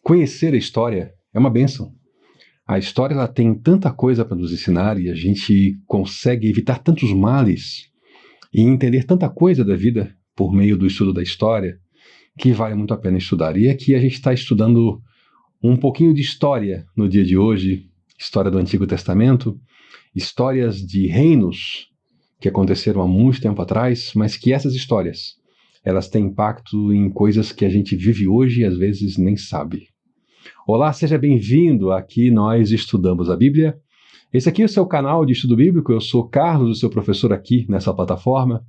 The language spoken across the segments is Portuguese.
Conhecer a história é uma bênção. A história ela tem tanta coisa para nos ensinar e a gente consegue evitar tantos males e entender tanta coisa da vida por meio do estudo da história que vale muito a pena estudar. E aqui a gente está estudando um pouquinho de história no dia de hoje, história do Antigo Testamento, histórias de reinos que aconteceram há muito tempo atrás, mas que essas histórias elas têm impacto em coisas que a gente vive hoje e às vezes nem sabe. Olá, seja bem-vindo. Aqui nós estudamos a Bíblia. Esse aqui é o seu canal de estudo bíblico. Eu sou Carlos, o seu professor aqui nessa plataforma.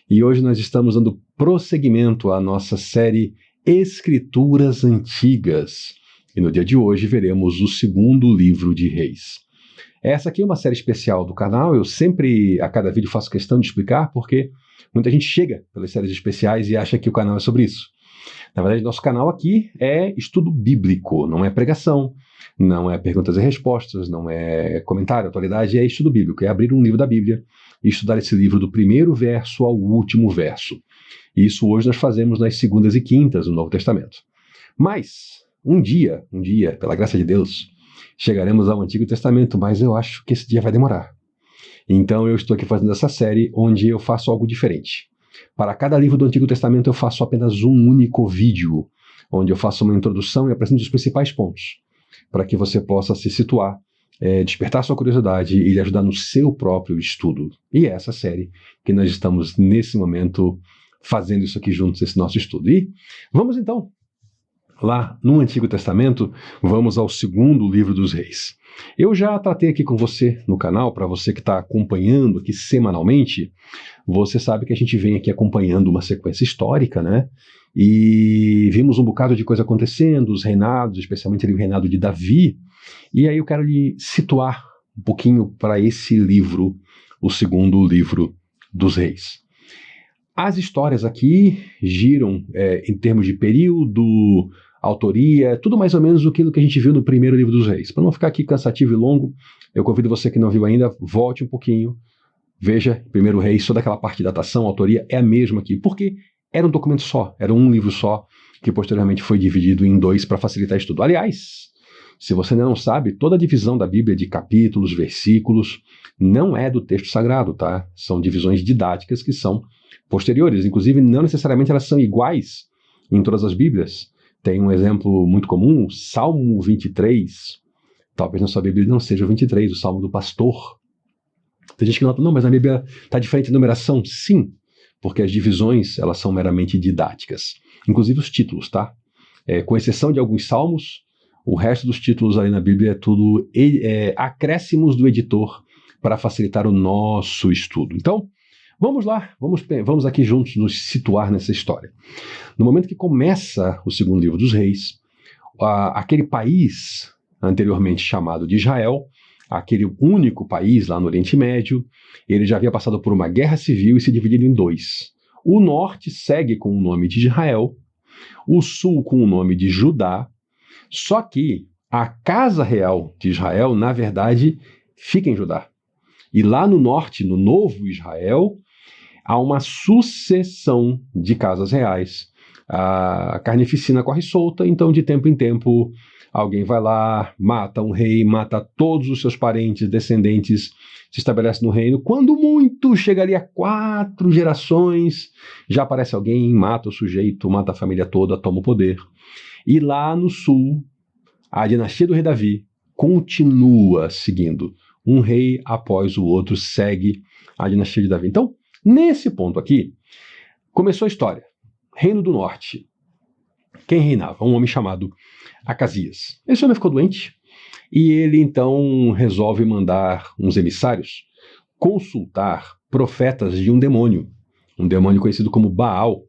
E hoje nós estamos dando prosseguimento à nossa série Escrituras Antigas. E no dia de hoje veremos o segundo livro de Reis. Essa aqui é uma série especial do canal. Eu sempre, a cada vídeo, faço questão de explicar, porque muita gente chega pelas séries especiais e acha que o canal é sobre isso. Na verdade, nosso canal aqui é estudo bíblico, não é pregação, não é perguntas e respostas, não é comentário, atualidade, é estudo bíblico, é abrir um livro da Bíblia e estudar esse livro do primeiro verso ao último verso. Isso hoje nós fazemos nas segundas e quintas do Novo Testamento. Mas, um dia, pela graça de Deus, chegaremos ao Antigo Testamento, mas eu acho que esse dia vai demorar. Então eu estou aqui fazendo essa série onde eu faço algo diferente. Para cada livro do Antigo Testamento eu faço apenas um único vídeo, onde eu faço uma introdução e apresento os principais pontos, para que você possa se situar, despertar sua curiosidade e lhe ajudar no seu próprio estudo. E é essa série que nós estamos nesse momento fazendo isso aqui juntos, esse nosso estudo. E vamos então, lá no Antigo Testamento, vamos ao segundo livro dos Reis. Eu já tratei aqui com você no canal, para você que está acompanhando aqui semanalmente, você sabe que a gente vem aqui acompanhando uma sequência histórica, né? E vimos um bocado de coisa acontecendo, os reinados, especialmente ali o reinado de Davi, e aí eu quero lhe situar um pouquinho para esse livro, o segundo livro dos Reis. As histórias aqui giram em termos de período, autoria, tudo mais ou menos aquilo que a gente viu no primeiro livro dos Reis. Para não ficar aqui cansativo e longo, eu convido você que não viu ainda, volte um pouquinho, veja, primeiro Reis, toda aquela parte de datação, autoria é a mesma aqui, porque era um documento só, era um livro só, que posteriormente foi dividido em dois para facilitar o estudo. Aliás, se você ainda não sabe, toda a divisão da Bíblia de capítulos, versículos, não é do texto sagrado, tá? São divisões didáticas que são posteriores, inclusive não necessariamente elas são iguais em todas as Bíblias. Tem um exemplo muito comum, Salmo 23, talvez na sua Bíblia não seja o 23, o Salmo do Pastor. Tem gente que nota, não, mas na Bíblia está diferente a numeração. Sim, porque as divisões elas são meramente didáticas. Inclusive os títulos, tá? Com exceção de alguns salmos, o resto dos títulos ali na Bíblia é tudo acréscimos do editor para facilitar o nosso estudo. Então, vamos lá, vamos aqui juntos nos situar nessa história. No momento que começa o segundo livro dos Reis, aquele país anteriormente chamado de Israel, aquele único país lá no Oriente Médio, ele já havia passado por uma guerra civil e se dividido em dois. O norte segue com o nome de Israel, o sul com o nome de Judá, só que a casa real de Israel, na verdade, fica em Judá. E lá no norte, no novo Israel, há uma sucessão de casas reais. A carnificina corre solta, então de tempo em tempo alguém vai lá, mata um rei, mata todos os seus parentes, descendentes, se estabelece no reino. Quando muito, chega ali a 4 gerações, já aparece alguém, mata o sujeito, mata a família toda, toma o poder. E lá no sul, a dinastia do rei Davi continua seguindo. Um rei após o outro segue a dinastia de Davi. Então, nesse ponto aqui, começou a história. Reino do Norte. Quem reinava? Um homem chamado Acasias. Esse homem ficou doente e ele então resolve mandar uns emissários consultar profetas de um demônio conhecido como Baal,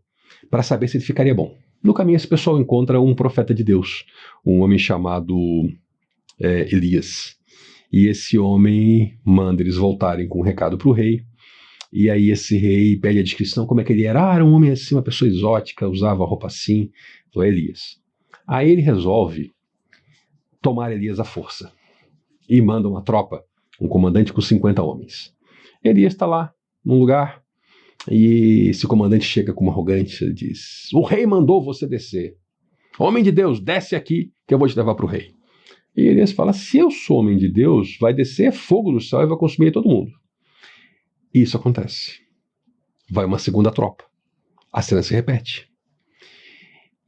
para saber se ele ficaria bom. No caminho, esse pessoal encontra um profeta de Deus, um homem chamado Elias. E esse homem manda eles voltarem com um recado para o rei. E aí esse rei pede a descrição, como é que ele era. Era um homem assim, uma pessoa exótica, usava roupa assim. Falou, Elias. Aí ele resolve tomar Elias à força. E manda uma tropa, um comandante com 50 homens. Elias está lá, num lugar, e esse comandante chega com uma arrogância e diz, o rei mandou você descer. Homem de Deus, desce aqui que eu vou te levar para o rei. E Elias fala, se eu sou homem de Deus, vai descer fogo do céu e vai consumir todo mundo. E isso acontece. Vai uma segunda tropa. A cena se repete.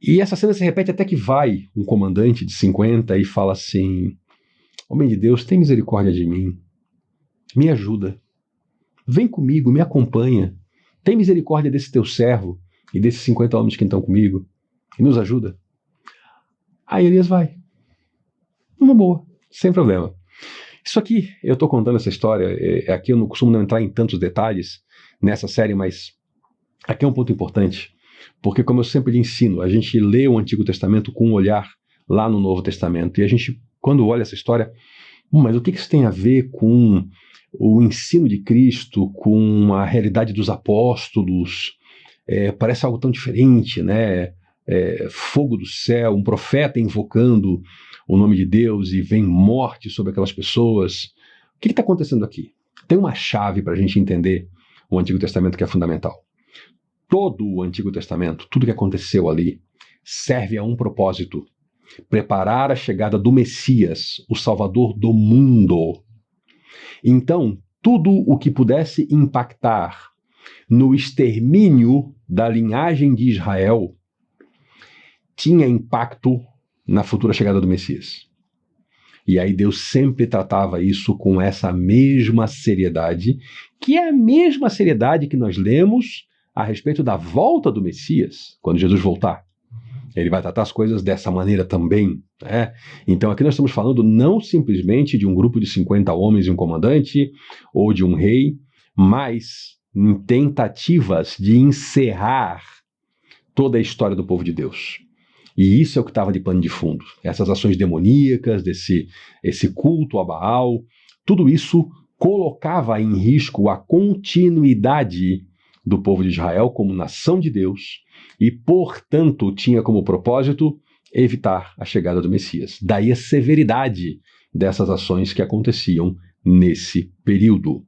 E essa cena se repete até que vai um comandante de 50 e fala assim, homem de Deus, tem misericórdia de mim. Me ajuda. Vem comigo, me acompanha. Tem misericórdia desse teu servo e desses 50 homens que estão comigo. E nos ajuda. Aí Elias vai. Uma boa, sem problema. Isso aqui, eu estou contando essa história, aqui eu não costumo não entrar em tantos detalhes nessa série, mas aqui é um ponto importante, porque como eu sempre lhe ensino, a gente lê o Antigo Testamento com um olhar lá no Novo Testamento, e a gente, quando olha essa história, mas o que isso tem a ver com o ensino de Cristo, com a realidade dos apóstolos? Parece algo tão diferente, né? Fogo do céu, um profeta invocando o nome de Deus e vem morte sobre aquelas pessoas. O que está acontecendo aqui? Tem uma chave para a gente entender o Antigo Testamento que é fundamental. Todo o Antigo Testamento, tudo que aconteceu ali, serve a um propósito: preparar a chegada do Messias, o Salvador do mundo. Então, tudo o que pudesse impactar no extermínio da linhagem de Israel tinha impacto na futura chegada do Messias. E aí Deus sempre tratava isso com essa mesma seriedade, que é a mesma seriedade que nós lemos a respeito da volta do Messias, quando Jesus voltar. Ele vai tratar as coisas dessa maneira também, né? Então aqui nós estamos falando não simplesmente de um grupo de 50 homens e um comandante, ou de um rei, mas em tentativas de encerrar toda a história do povo de Deus. E isso é o que estava de pano de fundo. Essas ações demoníacas, esse culto a Baal, tudo isso colocava em risco a continuidade do povo de Israel como nação de Deus e, portanto, tinha como propósito evitar a chegada do Messias. Daí a severidade dessas ações que aconteciam nesse período.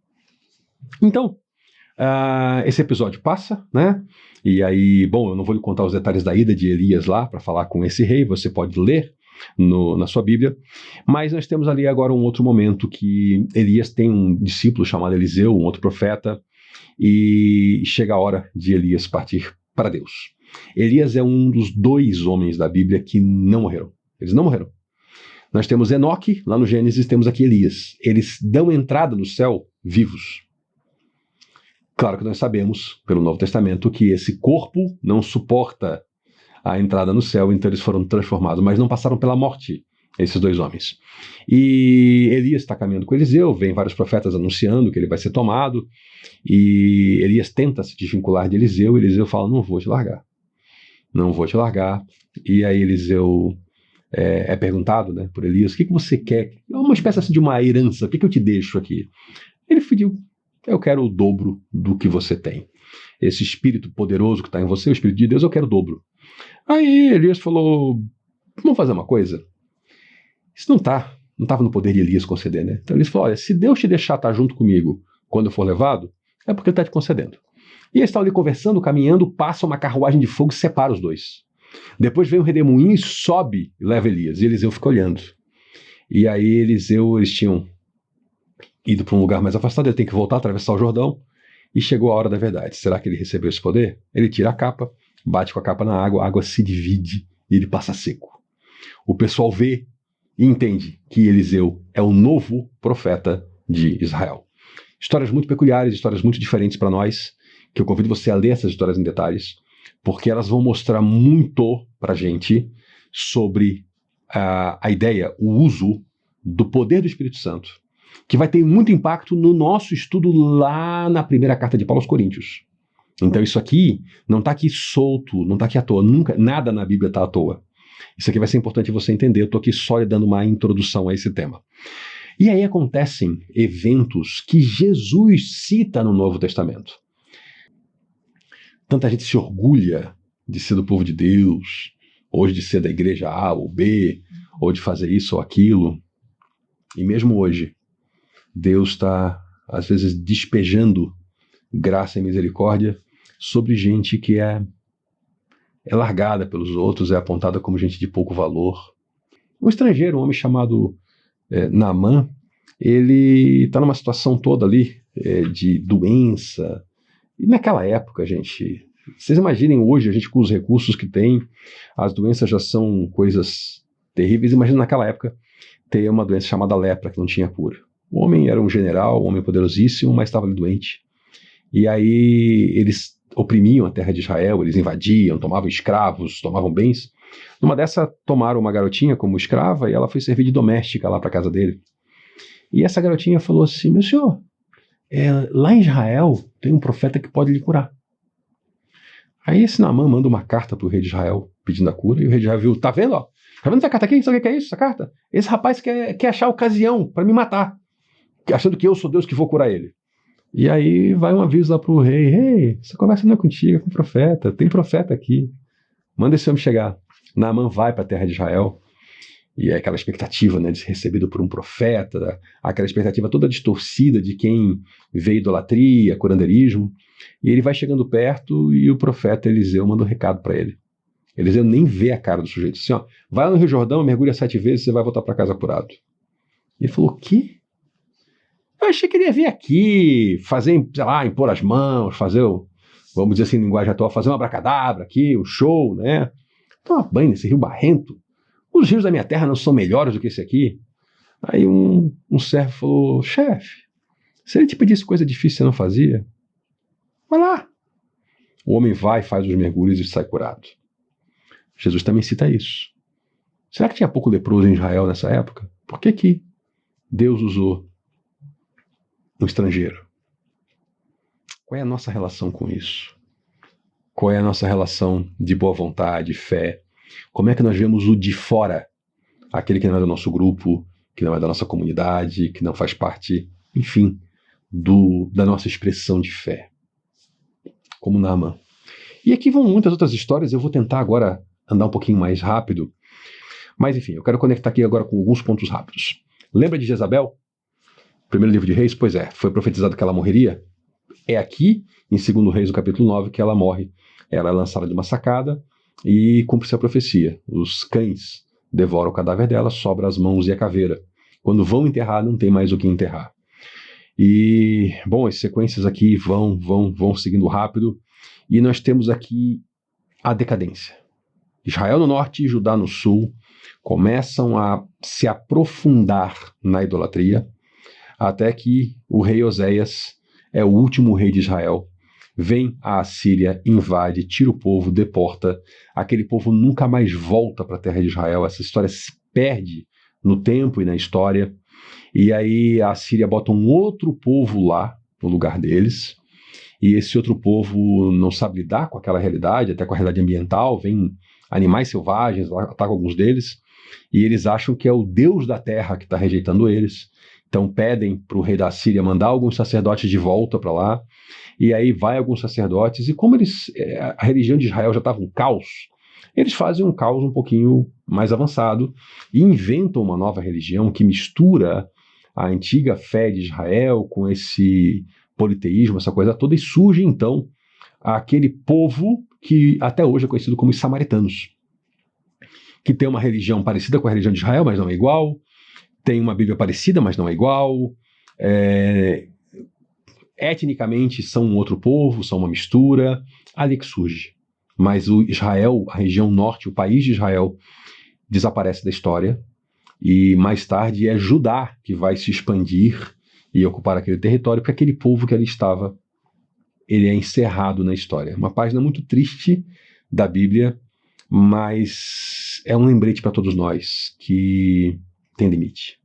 Então, esse episódio passa, né? E aí, bom, eu não vou lhe contar os detalhes da ida de Elias lá para falar com esse rei, você pode ler na sua Bíblia, mas nós temos ali agora um outro momento que Elias tem um discípulo chamado Eliseu, um outro profeta, e chega a hora de Elias partir para Deus. Elias é um dos 2 homens da Bíblia que não morreram. Eles não morreram. Nós temos Enoque, lá no Gênesis, temos aqui Elias. Eles dão entrada no céu vivos. Claro que nós sabemos, pelo Novo Testamento, que esse corpo não suporta a entrada no céu, então eles foram transformados, mas não passaram pela morte, esses 2 homens. E Elias está caminhando com Eliseu, vem vários profetas anunciando que ele vai ser tomado, e Elias tenta se desvincular de Eliseu, e Eliseu fala, não vou te largar. Não vou te largar. E aí Eliseu é perguntado, né, por Elias, o que você quer? É uma espécie assim, de uma herança, o que eu te deixo aqui? Ele pediu, eu quero o dobro do que você tem. Esse espírito poderoso que está em você, o Espírito de Deus, eu quero o dobro. Aí Elias falou, vamos fazer uma coisa? Isso não estava no poder de Elias conceder, né? Então Elias falou, olha, se Deus te deixar estar junto comigo quando eu for levado, é porque ele está te concedendo. E eles estão ali conversando, caminhando, passa uma carruagem de fogo e separa os 2. Depois vem o redemoinho e sobe e leva Elias. E Eliseu fica olhando. E aí eles tinham ido para um lugar mais afastado, ele tem que voltar, atravessar o Jordão, e chegou a hora da verdade. Será que ele recebeu esse poder? Ele tira a capa, bate com a capa na água, a água se divide e ele passa seco. O pessoal vê e entende que Eliseu é o novo profeta de Israel. Histórias muito peculiares, histórias muito diferentes para nós, que eu convido você a ler essas histórias em detalhes, porque elas vão mostrar muito para a gente sobre a ideia, o uso do poder do Espírito Santo, que vai ter muito impacto no nosso estudo lá na primeira carta de Paulo aos Coríntios. Então isso aqui não está aqui solto, não está aqui à toa, nunca, nada na Bíblia está à toa. Isso aqui vai ser importante você entender, eu estou aqui só lhe dando uma introdução a esse tema. E aí acontecem eventos que Jesus cita no Novo Testamento. Tanta gente se orgulha de ser do povo de Deus, hoje de ser da igreja A ou B, ou de fazer isso ou aquilo. E mesmo hoje, Deus está, às vezes, despejando graça e misericórdia sobre gente que é é largada pelos outros, é apontada como gente de pouco valor. Um estrangeiro, um homem chamado Naamã, ele está numa situação toda ali de doença. E naquela época, gente, vocês imaginem hoje, a gente com os recursos que tem, as doenças já são coisas terríveis. Imagina naquela época ter uma doença chamada lepra, que não tinha cura. O homem era um general, um homem poderosíssimo, mas estava ali doente. E aí eles oprimiam a terra de Israel, eles invadiam, tomavam escravos, tomavam bens. Numa dessa, tomaram uma garotinha como escrava e ela foi servir de doméstica lá para a casa dele. E essa garotinha falou assim: meu senhor, lá em Israel tem um profeta que pode lhe curar. Aí esse Naamã manda uma carta para o rei de Israel pedindo a cura, e o rei de Israel viu: tá vendo? Ó? Tá vendo essa carta aqui? Sabe o que é isso, essa carta? Esse rapaz quer achar ocasião para me matar, achando que eu sou Deus que vou curar ele. E aí vai um aviso lá pro rei: ei, essa conversa não é contigo, é com o profeta, tem profeta aqui. Manda esse homem chegar. Naamã vai para a terra de Israel, e é aquela expectativa, né, de ser recebido por um profeta, aquela expectativa toda distorcida de quem vê idolatria, curandeirismo. E ele vai chegando perto e o profeta Eliseu manda um recado para ele. Eliseu nem vê a cara do sujeito. Assim, ó, vai lá no Rio Jordão, mergulha 7 vezes, você vai voltar para casa curado. E ele falou: o quê? Eu achei que ele ia vir aqui, fazer, sei lá, impor as mãos, fazer, vamos dizer assim, linguagem atual, fazer uma abracadabra aqui, um show, né? Toma banho nesse rio barrento. Os rios da minha terra não são melhores do que esse aqui. Aí um servo falou: chefe, se ele te pedisse coisa difícil, você não fazia? Vai lá. O homem vai, faz os mergulhos e sai curado. Jesus também cita isso. Será que tinha pouco leproso em Israel nessa época? Por que Deus usou um estrangeiro? Qual é a nossa relação com isso? Qual é a nossa relação de boa vontade, fé? Como é que nós vemos o de fora? Aquele que não é do nosso grupo, que não é da nossa comunidade, que não faz parte, enfim, da nossa expressão de fé. Como Naamã. E aqui vão muitas outras histórias, eu vou tentar agora andar um pouquinho mais rápido. Mas enfim, eu quero conectar aqui agora com alguns pontos rápidos. Lembra de Jezabel? Primeiro livro de Reis? Pois é, foi profetizado que ela morreria. É aqui, em 2 Reis, no capítulo 9, que ela morre. Ela é lançada de uma sacada e cumpre-se a profecia. Os cães devoram o cadáver dela, sobra as mãos e a caveira. Quando vão enterrar, não tem mais o que enterrar. E, bom, as sequências aqui vão seguindo rápido. E nós temos aqui a decadência. Israel no norte e Judá no sul começam a se aprofundar na idolatria, até que o rei Oséias é o último rei de Israel. Vem a Assíria, invade, tira o povo, deporta. Aquele povo nunca mais volta para a terra de Israel. Essa história se perde no tempo e na história. E aí a Assíria bota um outro povo lá, no lugar deles. E esse outro povo não sabe lidar com aquela realidade, até com a realidade ambiental. Vem animais selvagens, atacam alguns deles. E eles acham que é o Deus da terra que está rejeitando eles. Então pedem para o rei da Síria mandar alguns sacerdotes de volta para lá. E aí vai alguns sacerdotes, e como a religião de Israel já estava um caos, eles fazem um caos um pouquinho mais avançado e inventam uma nova religião que mistura a antiga fé de Israel com esse politeísmo, essa coisa toda, e surge então aquele povo que até hoje é conhecido como os samaritanos, que tem uma religião parecida com a religião de Israel, mas não é igual, tem uma Bíblia parecida, mas não é igual, etnicamente são um outro povo, são uma mistura, ali que surge. Mas o Israel, a região norte, o país de Israel, desaparece da história, e mais tarde é Judá que vai se expandir e ocupar aquele território, porque aquele povo que ali estava, ele é encerrado na história. Uma página muito triste da Bíblia, mas é um lembrete para todos nós que tem limite.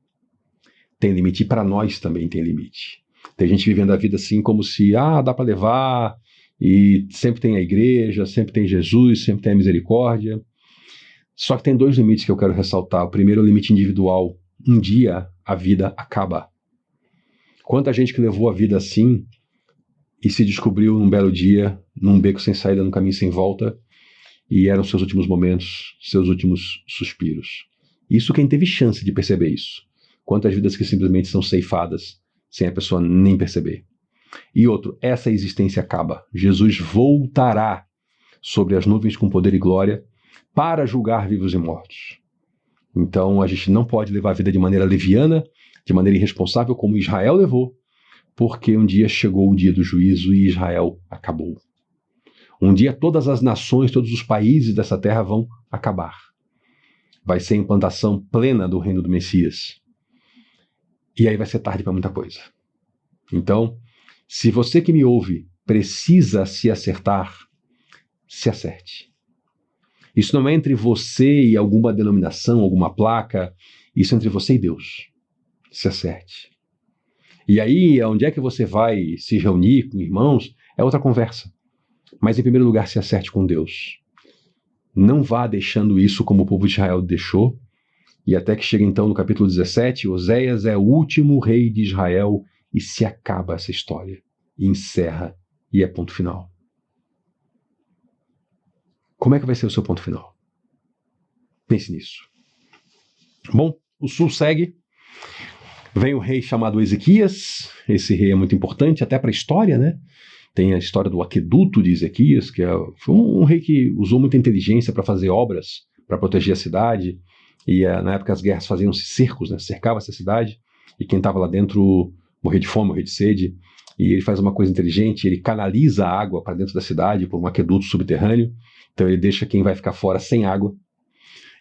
Tem limite, e para nós também tem limite. Tem gente vivendo a vida assim como se, dá para levar, e sempre tem a igreja, sempre tem Jesus, sempre tem a misericórdia. Só que tem 2 limites que eu quero ressaltar. O primeiro é o limite individual. Um dia a vida acaba. Quanta gente que levou a vida assim e se descobriu num belo dia, num beco sem saída, num caminho sem volta, e eram seus últimos momentos, seus últimos suspiros. Isso quem teve chance de perceber isso. Quantas vidas que simplesmente são ceifadas sem a pessoa nem perceber. E outro, essa existência acaba. Jesus voltará sobre as nuvens com poder e glória, para julgar vivos e mortos. Então a gente não pode levar a vida de maneira leviana, de maneira irresponsável, como Israel levou, porque um dia chegou o dia do juízo e Israel acabou. Um dia todas as nações, todos os países dessa terra vão acabar. Vai ser a implantação plena do reino do Messias. E aí vai ser tarde para muita coisa. Então, se você que me ouve precisa se acertar, se acerte. Isso não é entre você e alguma denominação, alguma placa, isso é entre você e Deus. Se acerte. E aí, onde é que você vai se reunir com irmãos, é outra conversa. Mas, em primeiro lugar, se acerte com Deus. Não vá deixando isso como o povo de Israel deixou. E até que chega então no capítulo 17, Oséias é o último rei de Israel e se acaba essa história. E encerra e é ponto final. Como é que vai ser o seu ponto final? Pense nisso. Bom, o sul segue. Vem o rei chamado Ezequias. Esse rei é muito importante até para a história, né? Tem a história do aqueduto de Ezequias, que foi um rei que usou muita inteligência para fazer obras, para proteger a cidade. E na época as guerras faziam-se cercos, né? Cercava-se a cidade. E quem estava lá dentro morria de fome, morria de sede. E ele faz uma coisa inteligente, ele canaliza a água para dentro da cidade por um aqueduto subterrâneo. Então ele deixa quem vai ficar fora sem água.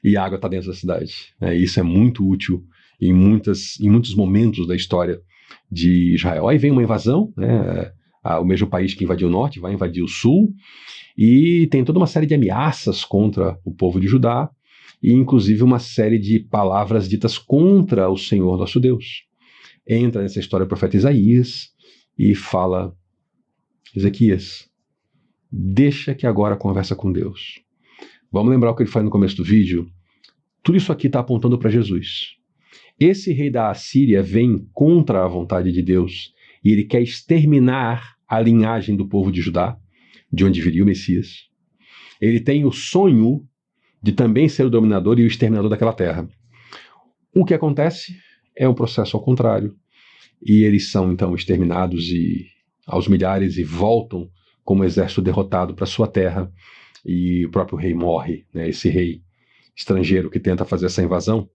E a água está dentro da cidade. Isso é muito útil em muitos momentos da história de Israel. Aí vem uma invasão, né? O mesmo país que invadiu o norte vai invadir o sul, e tem toda uma série de ameaças contra o povo de Judá, e inclusive uma série de palavras ditas contra o Senhor nosso Deus. Entra nessa história o profeta Isaías e fala: Ezequias, deixa que agora conversa com Deus. Vamos lembrar o que ele faz no começo do vídeo? Tudo isso aqui está apontando para Jesus. Esse rei da Assíria vem contra a vontade de Deus e ele quer exterminar a linhagem do povo de Judá, de onde viria o Messias. Ele tem o sonho de também ser o dominador e o exterminador daquela terra. O que acontece é um processo ao contrário, e eles são então exterminados aos milhares e voltam como exército derrotado para sua terra, e o próprio rei morre, né? Esse rei estrangeiro que tenta fazer essa invasão.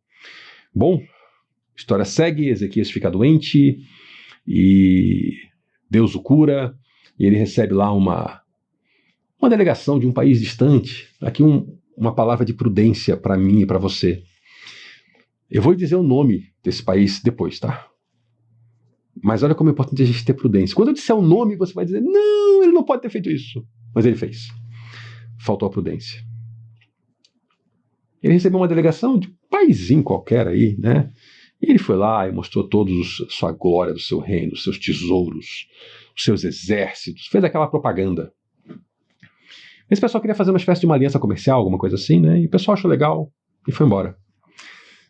Bom, a história segue, Ezequias fica doente e Deus o cura, e ele recebe lá uma delegação de um país distante. Aqui uma palavra de prudência para mim e para você. Eu vou dizer o nome desse país depois, tá? Mas olha como é importante a gente ter prudência. Quando eu disser o nome, você vai dizer: não, ele não pode ter feito isso. Mas ele fez. Faltou a prudência. Ele recebeu uma delegação de um paizinho qualquer aí, né? E ele foi lá e mostrou toda a sua glória do seu reino, os seus tesouros, os seus exércitos, fez aquela propaganda. Esse pessoal queria fazer uma espécie de uma aliança comercial, alguma coisa assim, né? E o pessoal achou legal e foi embora.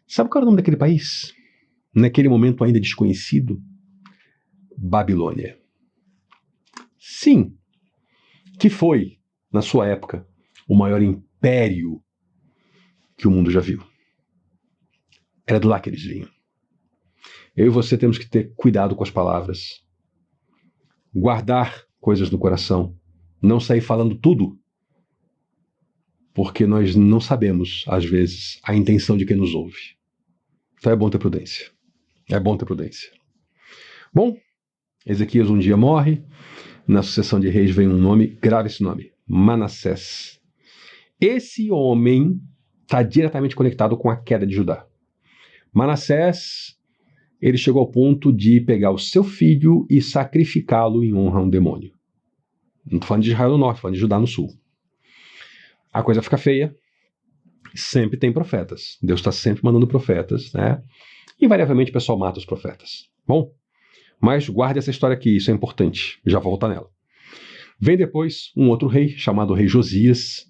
Sabe qual era o nome daquele país? Naquele momento ainda desconhecido? Babilônia. Sim, que foi, na sua época, o maior império que o mundo já viu. Era de lá que eles vinham. Eu e você temos que ter cuidado com as palavras. Guardar coisas no coração. Não sair falando tudo. Porque nós não sabemos, às vezes, a intenção de quem nos ouve. Então é bom ter prudência. É bom ter prudência. Bom, Ezequias um dia morre. Na sucessão de reis vem um nome, grave esse nome, Manassés. Esse homem está diretamente conectado com a queda de Judá. Manassés, ele chegou ao ponto de pegar o seu filho e sacrificá-lo em honra a um demônio. Não estou falando de Israel no norte, estou falando de Judá no sul. A coisa fica feia. Sempre tem profetas. Deus está sempre mandando profetas, né? Invariavelmente o pessoal mata os profetas. Bom, mas guarde essa história aqui, isso é importante. Já vou voltar nela. Vem depois um outro rei, chamado rei Josias.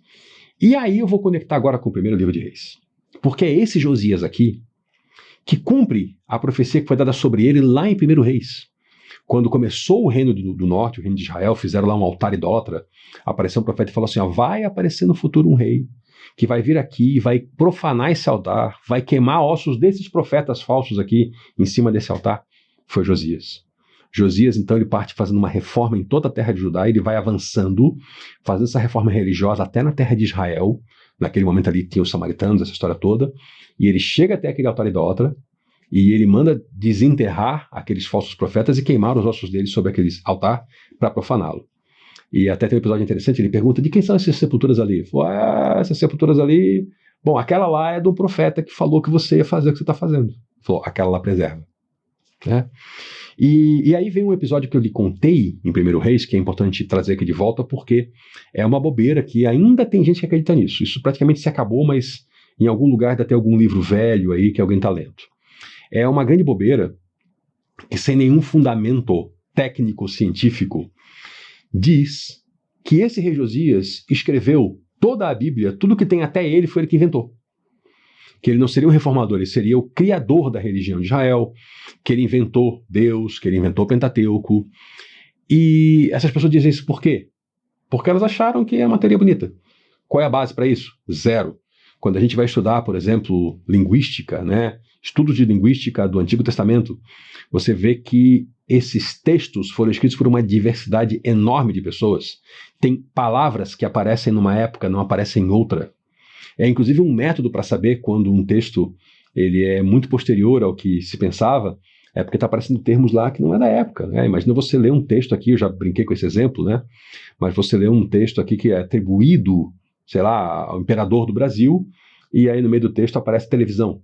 E aí eu vou conectar agora com o primeiro livro de Reis. Porque é esse Josias aqui que cumpre a profecia que foi dada sobre ele lá em 1 Reis. Quando começou o reino do norte, o reino de Israel, fizeram lá um altar idólatra, apareceu um profeta e falou assim: ó, vai aparecer no futuro um rei que vai vir aqui, vai profanar esse altar, vai queimar ossos desses profetas falsos aqui em cima desse altar. Foi Josias. Josias, então, ele parte fazendo uma reforma em toda a terra de Judá, ele vai avançando, fazendo essa reforma religiosa até na terra de Israel. Naquele momento ali tinha os samaritanos, essa história toda, e ele chega até aquele altar idólatra, e ele manda desenterrar aqueles falsos profetas e queimar os ossos deles sobre aquele altar para profaná-lo. E até tem um episódio interessante, ele pergunta, de quem são essas sepulturas ali? Ele falou, essas sepulturas ali... Bom, aquela lá é do profeta que falou que você ia fazer o que você está fazendo. Ele falou, aquela lá preserva. Né? E aí vem um episódio que eu lhe contei em 1 Reis, que é importante trazer aqui de volta, porque é uma bobeira que ainda tem gente que acredita nisso. Isso praticamente se acabou, mas em algum lugar ainda tem algum livro velho aí que alguém está lendo. É uma grande bobeira que, sem nenhum fundamento técnico-científico, diz que esse rei Josias escreveu toda a Bíblia, tudo que tem até ele foi ele que inventou. Que ele não seria um reformador, ele seria o criador da religião de Israel, que ele inventou Deus, que ele inventou o Pentateuco. E essas pessoas dizem isso por quê? Porque elas acharam que a matéria é bonita. Qual é a base para isso? Zero. Quando a gente vai estudar, por exemplo, linguística, né? Estudos de linguística do Antigo Testamento, você vê que esses textos foram escritos por uma diversidade enorme de pessoas. Tem palavras que aparecem numa época, não aparecem em outra. É inclusive um método para saber quando um texto ele é muito posterior ao que se pensava, é porque está aparecendo termos lá que não é da época. Né? Imagina você ler um texto aqui, eu já brinquei com esse exemplo, né? Mas você lê um texto aqui que é atribuído, sei lá, ao imperador do Brasil, e aí no meio do texto aparece televisão.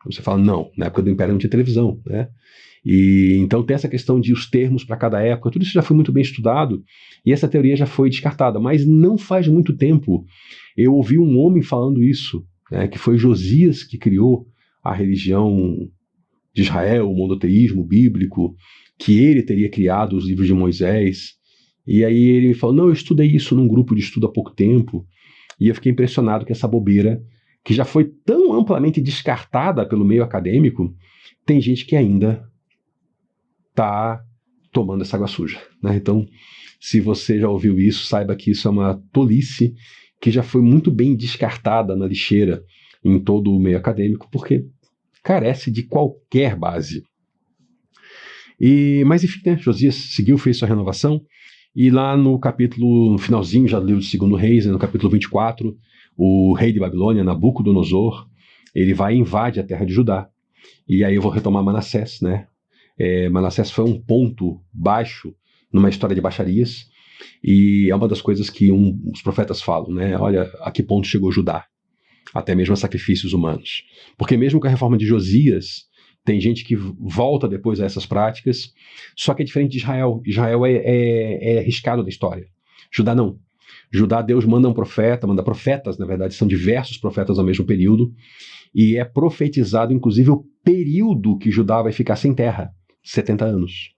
Você fala, não, na época do Império não tinha televisão, né? E então tem essa questão de os termos para cada época, tudo isso já foi muito bem estudado, e essa teoria já foi descartada, mas não faz muito tempo eu ouvi um homem falando isso, né, que foi Josias que criou a religião de Israel, o monoteísmo bíblico, que ele teria criado os livros de Moisés, e aí ele me falou, não, eu estudei isso num grupo de estudo há pouco tempo, e eu fiquei impressionado com essa bobeira, que já foi tão amplamente descartada pelo meio acadêmico, tem gente que ainda está tomando essa água suja. Né? Então, se você já ouviu isso, saiba que isso é uma tolice que já foi muito bem descartada na lixeira em todo o meio acadêmico, porque carece de qualquer base. Mas enfim, né? Josias seguiu, fez sua renovação, e lá no capítulo, no finalzinho já do livro de 2 Reis, né, no capítulo 24, o rei de Babilônia, Nabucodonosor, ele vai e invade a terra de Judá. E aí eu vou retomar Manassés, né? Manassés foi um ponto baixo numa história de baixarias, e é uma das coisas que os profetas falam, né? Olha, a que ponto chegou Judá, até mesmo a sacrifícios humanos. Porque mesmo com a reforma de Josias, tem gente que volta depois a essas práticas, só que é diferente de Israel. Israel é arriscado da história. Judá não. Judá, Deus manda um profeta, manda profetas, na verdade, são diversos profetas ao mesmo período, e é profetizado, inclusive, o período que Judá vai ficar sem terra, 70 anos.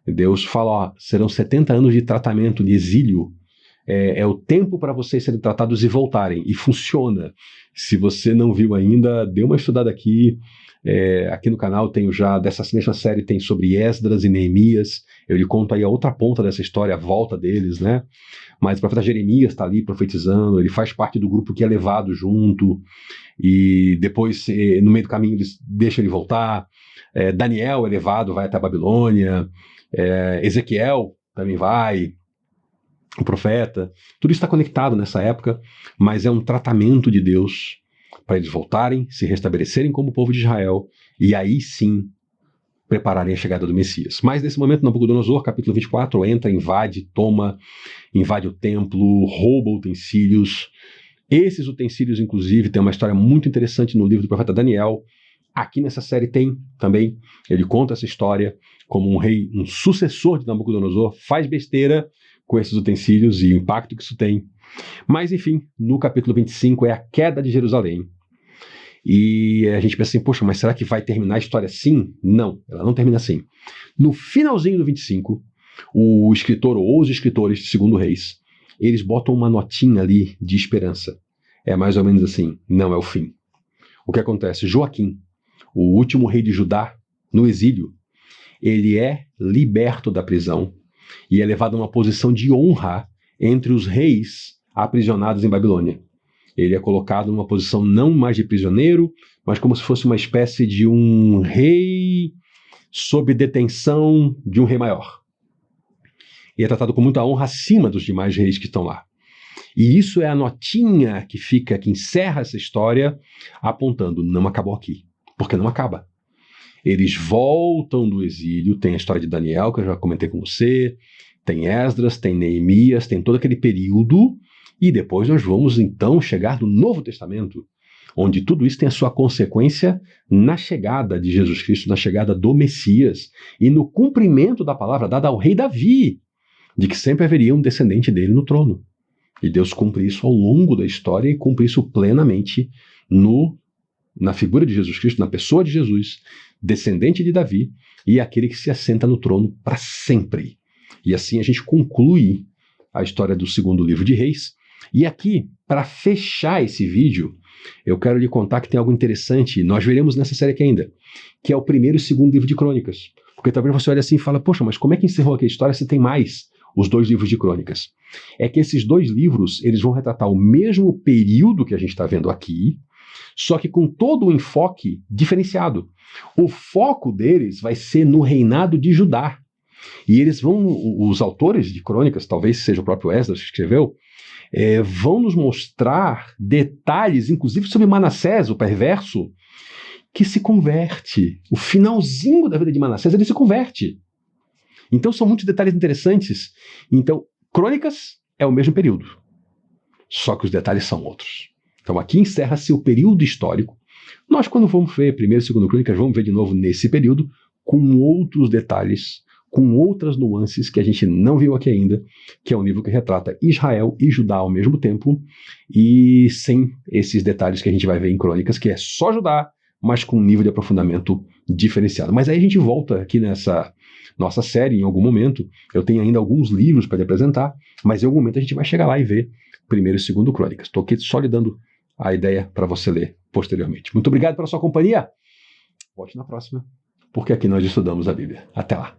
Deus fala, ó, serão 70 anos de tratamento, de exílio, é o tempo para vocês serem tratados e voltarem, e funciona. Se você não viu ainda, dê uma estudada aqui. Aqui no canal tenho já, dessa mesma série, tem sobre Esdras e Neemias. Eu lhe conto aí a outra ponta dessa história, a volta deles, né? Mas o profeta Jeremias está ali profetizando, ele faz parte do grupo que é levado junto, e depois, no meio do caminho, eles deixam ele voltar. Daniel é levado, vai até a Babilônia. Ezequiel também vai, o profeta. Tudo isso está conectado nessa época, mas é um tratamento de Deus para eles voltarem, se restabelecerem como povo de Israel, e aí sim prepararem a chegada do Messias. Mas nesse momento, Nabucodonosor, capítulo 24, entra, invade, invade o templo, rouba utensílios. Esses utensílios, inclusive, tem uma história muito interessante no livro do profeta Daniel. Aqui nessa série tem também, ele conta essa história como um rei, um sucessor de Nabucodonosor, faz besteira com esses utensílios e o impacto que isso tem. Mas enfim, no capítulo 25 é a queda de Jerusalém. E a gente pensa assim, poxa, mas será que vai terminar a história assim? Não, ela não termina assim. No finalzinho do 25, o escritor ou os escritores de 2 Reis, eles botam uma notinha ali de esperança. É mais ou menos assim, não é o fim. O que acontece? Joaquim, o último rei de Judá, no exílio, ele é liberto da prisão e é levado a uma posição de honra entre os reis aprisionados em Babilônia. Ele é colocado numa posição não mais de prisioneiro, mas como se fosse uma espécie de um rei sob detenção de um rei maior. E é tratado com muita honra acima dos demais reis que estão lá. E isso é a notinha que encerra essa história, apontando, não acabou aqui, porque não acaba. Eles voltam do exílio, tem a história de Daniel, que eu já comentei com você, tem Esdras, tem Neemias, tem todo aquele período, e depois nós vamos então chegar no Novo Testamento, onde tudo isso tem a sua consequência na chegada de Jesus Cristo, na chegada do Messias, e no cumprimento da palavra dada ao rei Davi, de que sempre haveria um descendente dele no trono. E Deus cumpre isso ao longo da história e cumpre isso plenamente na figura de Jesus Cristo, na pessoa de Jesus, descendente de Davi, e aquele que se assenta no trono para sempre. E assim a gente conclui a história do segundo livro de Reis. E aqui, para fechar esse vídeo, eu quero lhe contar que tem algo interessante, nós veremos nessa série aqui ainda, que é o primeiro e segundo livro de Crônicas. Porque talvez você olhe assim e fala, poxa, mas como é que encerrou aqui a história se tem mais os 2 livros de Crônicas? É que esses 2 livros, eles vão retratar o mesmo período que a gente está vendo aqui, só que com todo o enfoque diferenciado. O foco deles vai ser no reinado de Judá. E os autores de Crônicas, talvez seja o próprio Esdras que escreveu, vão nos mostrar detalhes, inclusive sobre Manassés, o perverso, que se converte. O finalzinho da vida de Manassés, ele se converte. Então são muitos detalhes interessantes. Então, Crônicas é o mesmo período, só que os detalhes são outros. Então aqui encerra-se o período histórico. Nós, quando vamos ver primeiro e segundo Crônicas, vamos ver de novo nesse período, com outros detalhes, com outras nuances que a gente não viu aqui ainda, que é um livro que retrata Israel e Judá ao mesmo tempo, e sem esses detalhes que a gente vai ver em Crônicas, que é só Judá, mas com um nível de aprofundamento diferenciado. Mas aí a gente volta aqui nessa nossa série em algum momento. Eu tenho ainda alguns livros para lhe apresentar, mas em algum momento a gente vai chegar lá e ver primeiro e segundo Crônicas. Estou aqui só lhe dando a ideia para você ler posteriormente. Muito obrigado pela sua companhia. Volte na próxima, porque aqui nós estudamos a Bíblia. Até lá.